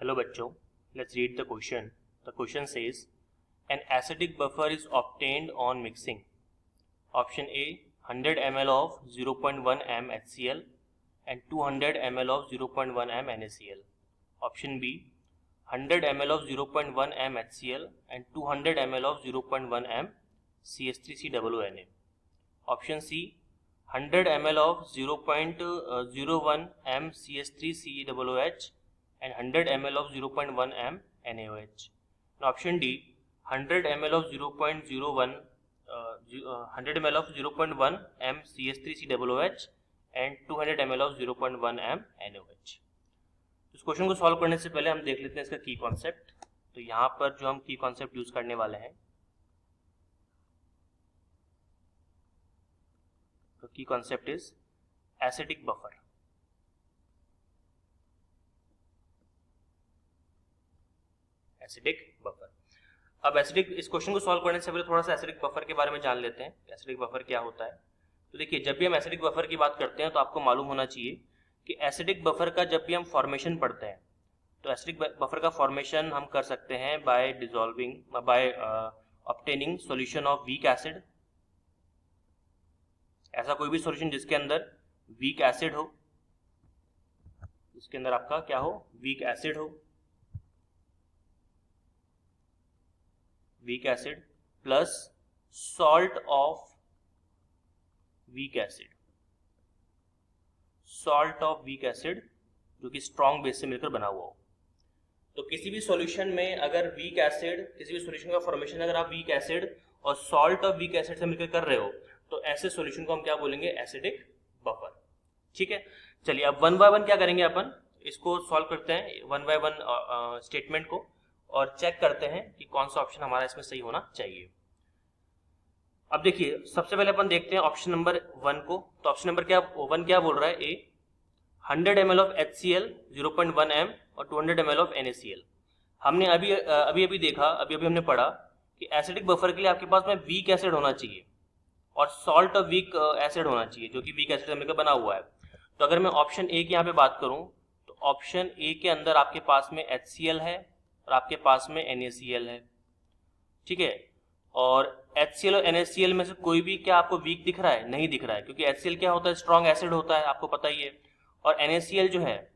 Hello bachcho, let's read the question. The question says, an acidic buffer is obtained on mixing. Option A, 100 ml of 0.1 m HCl and 200 ml of 0.1 m NaCl. Option B, 100 ml of 0.1 m HCl and 200 ml of 0.1 m CH3COONA. Option C, 100 ml of 0.01 m CH3COOH and 100 ml of 0.1 m NaOH. And option D, 100 ml of 0.01 m CH3COOH and 200 ml of 0.1 m NaOH. इस question को solve करने से पहले हम देख लेते हैं इसका की कॉन्सेप्ट. तो यहाँ पर जो हम की कॉन्सेप्ट यूज करने वाले हैं, तो की concept is acidic buffer. Acidic buffer. अब एसिडिक, इस क्वेश्चन को सॉल्व करने से पहले थोड़ा सा एसिडिक बफर के बारे में जान लेते हैं. एसिडिक बफर क्या होता है? तो देखिए, जब भी हम एसिडिक बफर की बात करते हैं तो आपको मालूम होना चाहिए कि एसिडिक बफर का जब भी हम फॉर्मेशन पढ़ते हैं तो एसिडिक बफर का फॉर्मेशन हम कर सकते हैं by dissolving, by obtaining solution of weak acid. ऐसा कोई भी सॉल्यूशन जिसके अंदर वीक एसिड हो, जिसके अंदर आपका क्या हो, वीक एसिड हो, weak acid plus salt of weak acid, salt of weak acid जो कि स्ट्रॉन्ग बेस से मिलकर बना हुआ हो. तो किसी भी सॉल्यूशन में अगर वीक एसिड, किसी भी सॉल्यूशन का फॉर्मेशन अगर आप वीक एसिड और सॉल्ट ऑफ वीक एसिड से मिलकर कर रहे हो तो ऐसे सॉल्यूशन को हम क्या बोलेंगे, एसिडिक बफर. ठीक है, चलिए अब वन बाय वन क्या करेंगे, अपन इसको सॉल्व करते हैं वन बाय वन स्टेटमेंट को और चेक करते हैं कि कौन सा ऑप्शन हमारा इसमें सही होना चाहिए. अब देखिए, सबसे पहले अपन देखते हैं ऑप्शन नंबर वन को. तो ऑप्शन नंबर वन क्या बोल रहा है, ए 100 ml ऑफ HCl 0.1 m और 200 ml ऑफ NaCl. हमने अभी देखा, अभी हमने पढ़ा कि एसिडिक बफर के लिए आपके पास में वीक एसिड होना चाहिए और सॉल्ट ऑफ वीक एसिड होना चाहिए जो कि वीक एसिड मिलकर बना हुआ है. तो अगर मैं ऑप्शन ए की यहाँ पे बात करूं तो ऑप्शन ए के अंदर आपके पास में HCl है और आपके पास में NaCl है. ठीक है, और HCl और NaCl में से कोई भी क्या आपको वीक दिख रहा है? नहीं दिख रहा है, क्योंकि HCl क्या होता है, स्ट्रॉन्ग एसिड होता है, आपको पता ही है. और NaCl जो है,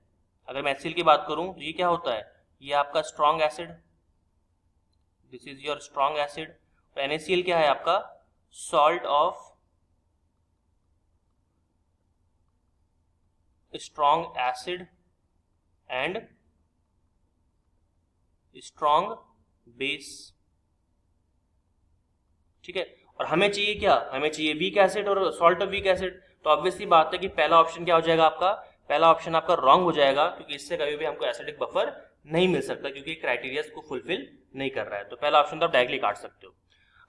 अगर मैं HCl की बात करूं तो ये क्या होता है, ये आपका strong acid, this is your strong acid. और NaCl क्या है आपका, salt of strong acid and strong base. ठीक है, और हमें चाहिए क्या, हमें चाहिए वीक एसिड और सॉल्ट ऑफ वीक एसिड. तो ऑब्वियसली बात है कि पहला ऑप्शन क्या हो जाएगा आपका, पहला ऑप्शन आपका रॉन्ग हो जाएगा, क्योंकि इससे कभी भी हमको एसिडिक बफर नहीं मिल सकता, क्योंकि क्राइटेरिया को फुलफिल नहीं कर रहा है. तो पहला ऑप्शन तो आप डायरेक्टली काट सकते हो.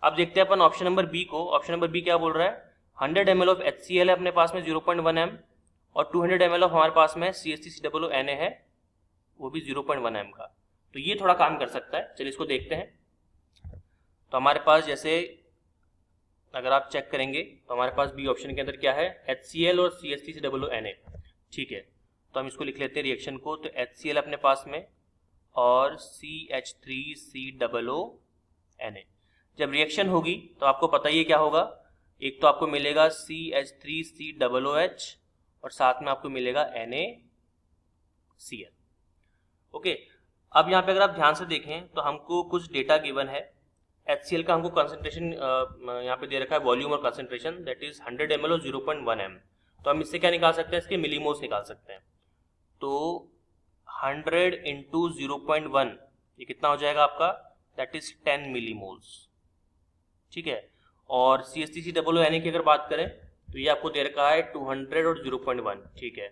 अब देखते हैं अपन ऑप्शन नंबर बी को. ऑप्शन नंबर बी क्या बोल रहा है, 100 ml ऑफ HCl है अपने पास में 0.1 m और 200 ml ऑफ हमारे पास में CH3COONA है, वो भी 0.1 m का. तो ये थोड़ा काम कर सकता है, चलिए इसको देखते हैं. तो हमारे पास जैसे अगर आप चेक करेंगे तो हमारे पास बी ऑप्शन के अंदर क्या है, HCl और CH3COONA. ठीक है, तो हम इसको लिख लेते हैं रिएक्शन को. तो HCl अपने पास में और CH3COONA. जब रिएक्शन होगी तो आपको पता ही है क्या होगा, एक तो आपको मिलेगा CH3COOH और साथ में आपको मिलेगा NaCl. ओके, अब यहाँ पे अगर आप ध्यान से देखें तो हमको कुछ डेटा गिवन है. HCl का हमको कंसंट्रेशन यहाँ पे दे रखा है, वॉल्यूम और कंसंट्रेशन, दैट इज 100 ml और 0.1 m. तो हम इससे क्या निकाल सकते हैं, इसके मिलीमोल्स निकाल सकते हैं. तो 100 इंटू 0.1 ये कितना हो जाएगा आपका, दैट इज 10 मिलीमोल्स. ठीक है, और CH3COONA की अगर बात करें तो ये आपको दे रखा है 200 और 0.1. ठीक है,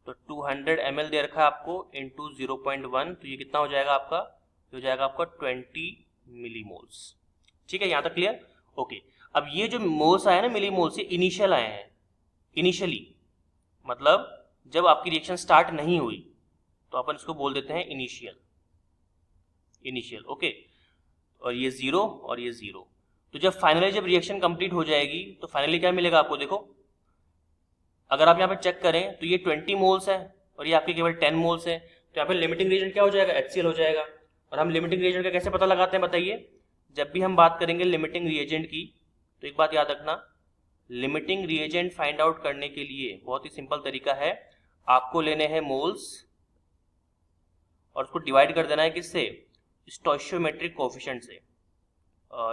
तो 200 ml दे रखा है आपको इंटू 0.1, तो ये कितना हो जाएगा आपका, हो जाएगा आपका 20 मिलीमोल्स. ठीक है, यहाँ तक क्लियर. ओके, अब ये जो मोल्स आए ना, मिलीमोल्स, ये इनिशियल आए हैं. इनिशियली मतलब जब आपकी रिएक्शन स्टार्ट नहीं हुई तो अपन इसको बोल देते हैं इनिशियल. Initial, okay. और ये 0 और ये 0. तो जब फाइनली जब रिएक्शन कंप्लीट हो जाएगी तो फाइनली क्या मिलेगा आपको, देखो अगर आप यहाँ पे चेक करें तो ये 20 मोल्स है और ये आपके केवल 10 मोल्स है. तो यहाँ पे लिमिटिंग रिएजेंट क्या हो जाएगा, HCl हो जाएगा। और हम लिमिटिंग रिएजेंट का कैसे पता लगाते हैं बताइए, जब भी हम बात करेंगे लिमिटिंग रिएजेंट की तो एक बात याद रखना, लिमिटिंग रिएजेंट फाइंड आउट करने के लिए बहुत ही सिंपल तरीका है, आपको लेने हैं मोल्स और उसको डिवाइड कर देना है किससे, स्टोइचियोमेट्रिक कोएफिशिएंट से,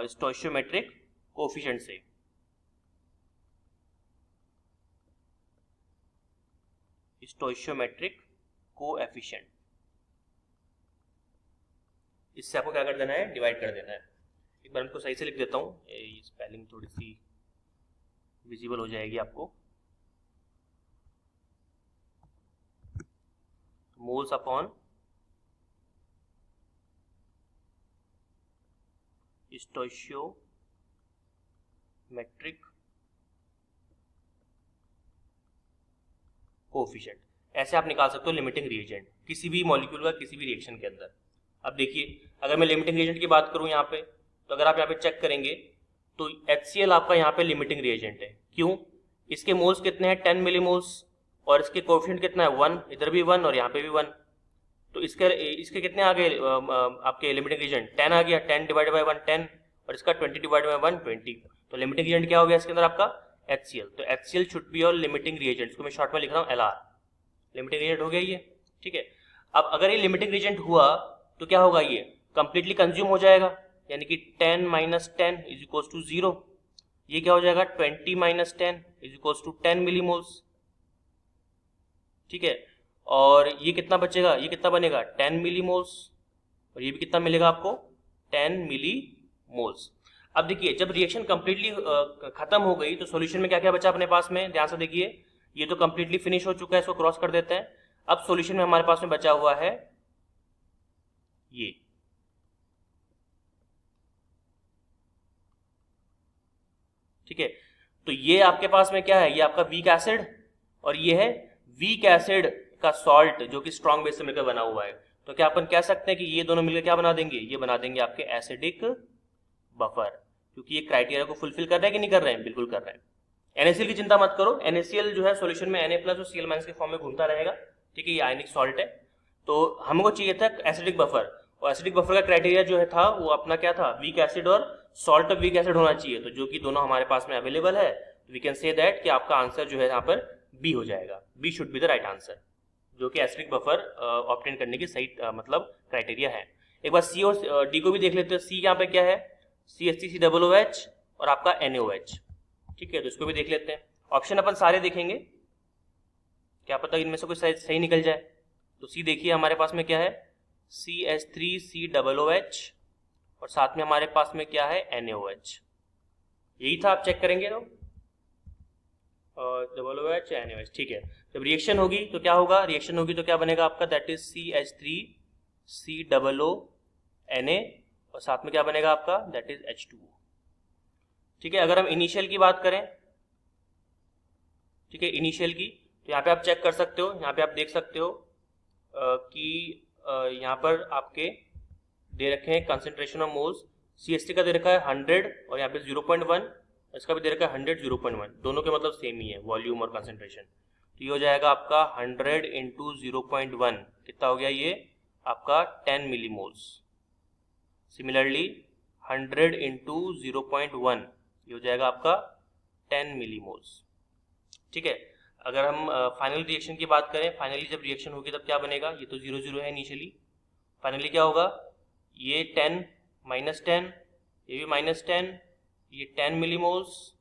स्टोइचियोमेट्रिक कोएफिशिएंट से। स्टोइचियोमेट्रिक कोएफिशिएंट, इससे आपको क्या कर देना है, डिवाइड कर देना है। एक बार इनको सही से लिख देता हूँ, स्पेलिंग थोड़ी सी विजिबल हो जाएगी आपको। मोल्स अपॉन स्टोइचियोमेट्रिक कोएफिशिएंट, ऐसे आप निकाल सकते हो लिमिटिंग रिएजेंट किसी भी मॉलिक्यूल का किसी भी रिएक्शन के अंदर। अब देखिए अगर मैं लिमिटिंग रिएजेंट की बात करूं यहाँ पे, तो अगर आप यहाँ पे चेक करेंगे तो HCl आपका यहाँ पे लिमिटिंग रिएजेंट है। क्यों, इसके मोल्स कितने हैं 10 मिलीमोल्स और इसके कोएफिशिएंट कितना है 1, इधर भी 1 और यहाँ पे भी 1, तो इसके कितने आ गए आपके लिमिटिंग रिएजेंट 10 आ गया, 10 डिवाइड बाई 1 10 और इसका 20 डिवाइड बाई 1 20, तो लिमिटिंग रिएजेंट क्या हो गया इसके अंदर आपका HCl। तो HCl should be your limiting reagent, इसको मैं शॉर्ट में लिख रहा हूँ LR, लिमिटिंग रिएजेंट हो गया ये, ठीक है। अब अगर ये लिमिटिंग रिएजेंट हुआ तो क्या होगा, ये कंप्लीटली कंज्यूम हो जाएगा, यानी कि 10 माइनस 10 इज इक्वल्स टू 0, ये क्या हो जाएगा 20 minus 10 is equals to 10 millimoles, ठीक है। और ये कितना बचेगा, ये कितना बनेगा 10 मिलीमोल्स और ये भी कितना मिलेगा आपको 10 मिलीमोल्स। अब देखिए जब रिएक्शन कंप्लीटली खत्म हो गई तो सॉल्यूशन में क्या क्या बचा अपने पास में, ध्यान से देखिए, ये तो कंप्लीटली फिनिश हो चुका है, इसको क्रॉस कर देते हैं। अब सॉल्यूशन में हमारे पास में बचा हुआ है ये, ठीक है। तो ये आपके पास में क्या है, ये आपका वीक एसिड और ये है वीक एसिड का सॉल्ट जो कि स्ट्रॉन्ग बेस से मिलकर बना हुआ है। तो क्या अपन कह सकते हैं कि ये दोनों मिलकर क्या बना देंगे, ये बना देंगे आपके एसिडिक बफर, क्योंकि ये क्राइटेरिया को फुलफिल कर रहे हैं कि नहीं कर रहे हैं, बिल्कुल कर रहे हैं। NaCl की चिंता मत करो, NaCl जो है सॉल्यूशन में Na प्लस और Cl माइनस के फॉर्म में घूमता रहेगा, ठीक है, ये आयनिक सॉल्ट है। तो हमको चाहिए था एसिडिक बफर, और एसिडिक बफर का क्राइटेरिया जो है था वो अपना क्या था, वीक एसिड और सॉल्ट ऑफ वीक एसिड होना चाहिए, तो जो कि दोनों हमारे पास में अवेलेबल है, वी कैन से दैट कि आपका आंसर जो है यहाँ पर बी हो जाएगा, B should be the right answer, जो कि एसिडिक बफर ऑब्टेन करने की सही मतलब क्राइटेरिया है। एक बार सी और डी को भी देख लेते हैं। सी यहाँ पे क्या है, CH3COOH और आपका NaOH, ठीक है, तो इसको भी देख लेते हैं। ऑप्शन अपन सारे देखेंगे, क्या पता इनमें से कोई सही निकल जाए। तो सी देखिए हमारे पास में क्या है, CH3COOH और साथ में हमारे पास में क्या है NaOH, यही था, आप चेक करेंगे तो OOH NaOH, ठीक है। जब रिएक्शन होगी तो क्या होगा, रिएक्शन होगी तो क्या बनेगा आपका, दैट इज CH3COONA और साथ में क्या बनेगा आपका, दैट इज H2O, ठीक है। अगर हम इनिशियल की बात करें, ठीक है, इनिशियल की, तो यहाँ पे आप चेक कर सकते हो, यहाँ पे आप देख सकते हो कि यहाँ पर आपके दे रखे हैं कंसेंट्रेशन ऑफ मोल्स, CH3 का दे रखा है 100 और यहाँ पे 0.1, इसका भी दे रखा है 100 0.1, दोनों के मतलब सेम ही है वॉल्यूम और कंसेंट्रेशन। तो ये हो जाएगा आपका 100 इंटू 0.1, कितना हो गया ये आपका 10 मिलीमोल्स। सिमिलरली 100 इंटू 0.1 ये हो जाएगा आपका 10 मिलीमोल्स, ठीक है। अगर हम फाइनल रिएक्शन की बात करें, फाइनली जब रिएक्शन होगी तब क्या बनेगा, ये तो 0 0 है इनिशियली, फाइनली क्या होगा, ये 10 माइनस 10, ये भी माइनस 10, ये 10 मिलीमोल्स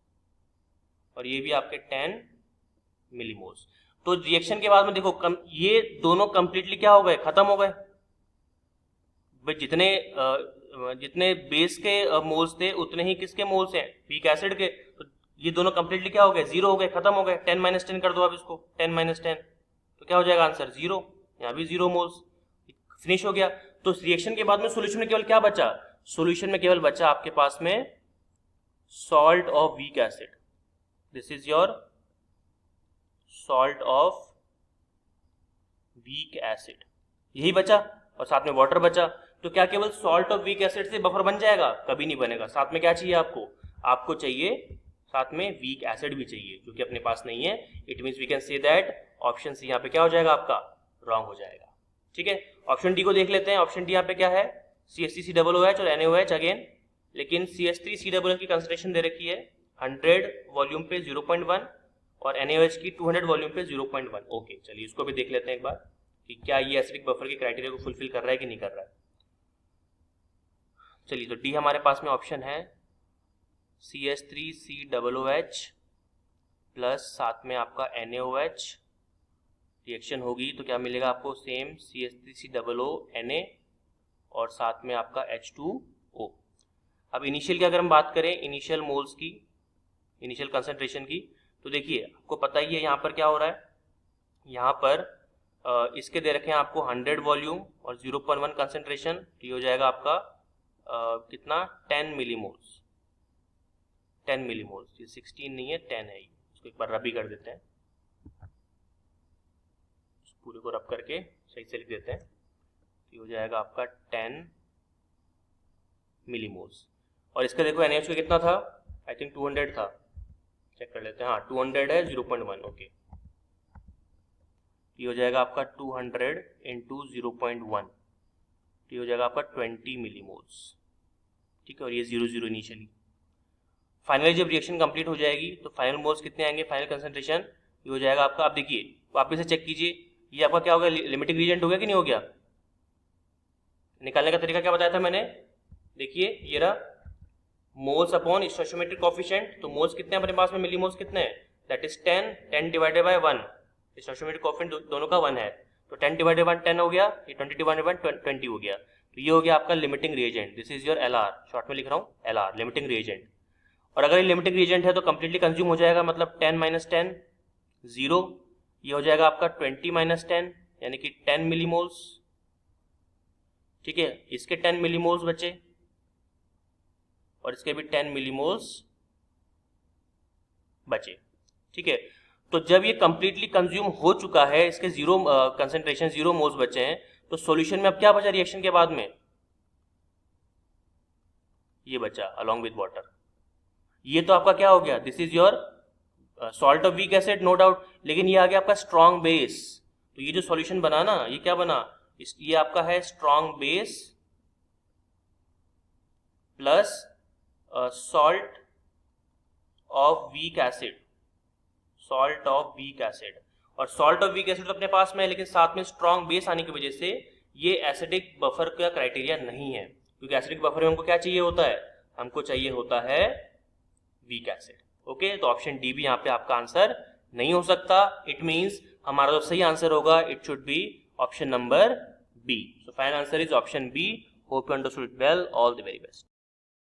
और ये भी आपके 10 मिलीमोल्स। तो रिएक्शन के बाद में देखो ये दोनों कंप्लीटली क्या हो गए, खत्म हो गए। भाई जितने बेस के मोल्स थे उतने ही किसके मोल्स हैं, वीक एसिड के, तो ये दोनों कंप्लीटली क्या हो गए, 0 हो गए, खत्म हो गए। 10 माइनस 10 कर दो आप इसको, 10 माइनस 10 तो क्या हो जाएगा आंसर 0, यहाँ भी 0 मोल्स, फिनिश हो गया। तो रिएक्शन के बाद में सॉल्यूशन में केवल क्या बचा, सॉल्यूशन में केवल बचा आपके पास में salt of weak acid, this is your salt of weak acid, यही बचा और साथ में वाटर बचा। तो क्या केवल सॉल्ट ऑफ वीक एसिड से बफर बन जाएगा, कभी नहीं बनेगा, साथ में क्या चाहिए आपको, आपको चाहिए साथ में वीक एसिड भी चाहिए, जो कि अपने पास नहीं है। It means we can say that option C यहाँ पे क्या हो जाएगा आपका, रॉन्ग हो जाएगा, ठीक है, ऑप्शन डी को देख लेते हैं। ऑप्शन डी यहाँ पे क्या है, CH3COOH और NaOH अगेन, लेकिन CH3COOH की कंसंट्रेशन दे रखी है 100 वॉल्यूम पे 0.1 और NaOH की 200 वॉल्यूम पे 0.1। ओके, चलिए इसको भी देख लेते हैं एक बार कि क्या ये एसिडिक बफर के क्राइटेरिया को फुलफिल कर रहा है कि नहीं कर रहा है। चलिए, तो डी हमारे पास में ऑप्शन है CH3COOH प्लस साथ में आपका NaOH, रिएक्शन होगी तो क्या मिलेगा आपको, सेम CH3COONA और साथ में आपका H2O। अब इनिशियल की अगर हम बात करें, इनिशियल मोल्स की, इनिशियल कंसंट्रेशन की, तो देखिए आपको पता ही है यहाँ पर क्या हो रहा है। यहाँ पर इसके दे रखे हैं आपको 100 वॉल्यूम और 0.1 कंसंट्रेशन, तो ये हो जाएगा आपका कितना, 10 मिलीमोल्स। 10 मिलीमोल्स, ये 16 नहीं है 10 है। इसको एक बार रब ही कर देते हैं, पूरे को रब करके सही से लिख देते हैं। ये हो जाएगा आपका 10 मिलीमोल्स। और इसका देखो NaOH का कितना था, आई थिंक 200 था, चेक कर लेते हैं। हाँ 200 है 0.1। ओके, ये हो जाएगा आपका 200 इंटू 0.1, ये हो जाएगा आपका 20 मिलीमोल्स। ठीक है, और ये 0 इनिशियली। फाइनली जब रिएक्शन कंप्लीट हो जाएगी तो फाइनल मोल्स कितने आएंगे, फाइनल कंसंट्रेशन ये हो जाएगा आपका, आप देखिए वापस से चेक कीजिए, ये आपका क्या हो गया, लिमिटिंग रिएजेंट हो गया कि नहीं हो गया। निकालने का तरीका क्या बताया था मैंने, देखिए ये रहा, मोल्स अपॉन स्टोइचियोमेट्रिक कोएफिशिएंट। तो मोल्स कितने हैं अपने पास में, मिलीमोल्स कितने हैं, that is 10 divided by 1, stoichiometric coefficient दोनों का 1 है, तो 10 डिवाइडेड बाय 10 हो गया, ये 20 डिवाइडेड बाय 20 हो गया। तो ये हो गया आपका limiting reagent, this is your LR, short में लिख रहा हूँ LR, लिमिटिंग रिएजेंट। और अगर ये लिमिटिंग रिएजेंट है तो कंप्लीटली कंज्यूम हो जाएगा, मतलब 10 - 10 0, ये हो जाएगा आपका 20 - 10 यानी कि 10 मिलीमोल्स। ठीक है, इसके 10 मिलीमोल्स बचे और इसके भी 10 मिलीमोल्स बचे। ठीक है, तो जब ये कंप्लीटली कंज्यूम हो चुका है, इसके 0 कंसेंट्रेशन 0 मोल्स बचे हैं, तो सॉल्यूशन में अब क्या बचा रिएक्शन के बाद में, ये बचा अलोंग विद वाटर। ये तो आपका क्या हो गया, this is your salt of weak acid, no doubt, लेकिन ये आ गया आपका स्ट्रॉन्ग बेस। तो ये जो सॉल्यूशन बना ना, ये क्या बना, ये आपका है strong base plus salt of weak acid, salt of weak acid. और सॉल्ट ऑफ वीक एसिड तो अपने पास में है, लेकिन साथ में स्ट्रॉन्ग बेस आने की वजह से ये एसिडिक बफर का क्राइटेरिया नहीं है, क्योंकि एसिडिक बफर में हमको क्या चाहिए होता है, हमको चाहिए होता है वीक एसिड। ओके, तो ऑप्शन डी भी यहाँ पे आपका आंसर नहीं हो सकता। इट मींस हमारा जो सही आंसर होगा, it should be option number B. So final answer is option B. Hope you understood well, all the very best.